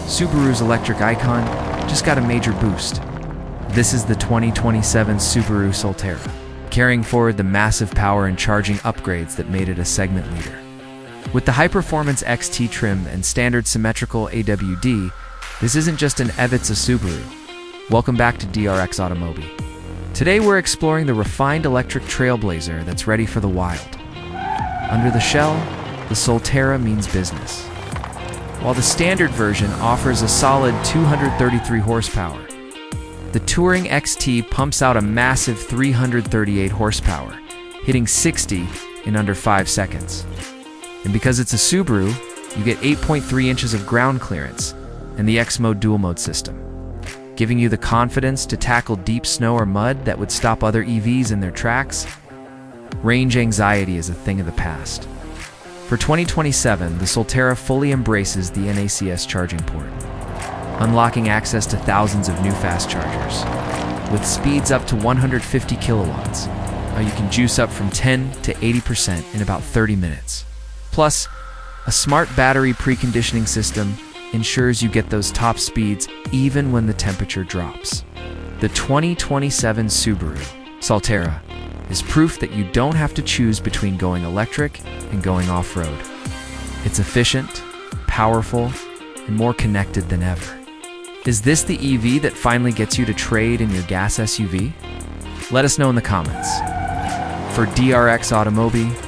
Subaru's electric icon just got a major boost. This is the 2027 Subaru Solterra, carrying forward the massive power and charging upgrades that made it a segment leader. With the high-performance XT trim and standard symmetrical AWD, this isn't just an it's a Subaru. Welcome back to DRX AUTO MOBI. Today we're exploring the refined electric trailblazer that's ready for the wild. Under the shell, the Solterra means business. While the standard version offers a solid 233 horsepower, the Touring XT pumps out a massive 338 horsepower, hitting 60 in under 5 seconds. And because it's a Subaru, you get 8.3 inches of ground clearance and the X-Mode dual-mode system, giving you the confidence to tackle deep snow or mud that would stop other EVs in their tracks. Range anxiety is a thing of the past. For 2027, the Solterra fully embraces the NACS charging port, unlocking access to thousands of new fast chargers. With speeds up to 150 kilowatts, you can juice up from 10 to 80% in about 30 minutes. Plus, a smart battery preconditioning system ensures you get those top speeds even when the temperature drops. The 2027 Subaru Solterra is proof that you don't have to choose between going electric and going off-road. It's efficient, powerful, and more connected than ever. Is this the EV that finally gets you to trade in your gas SUV? Let us know in the comments. For DRX AUTO MOBI,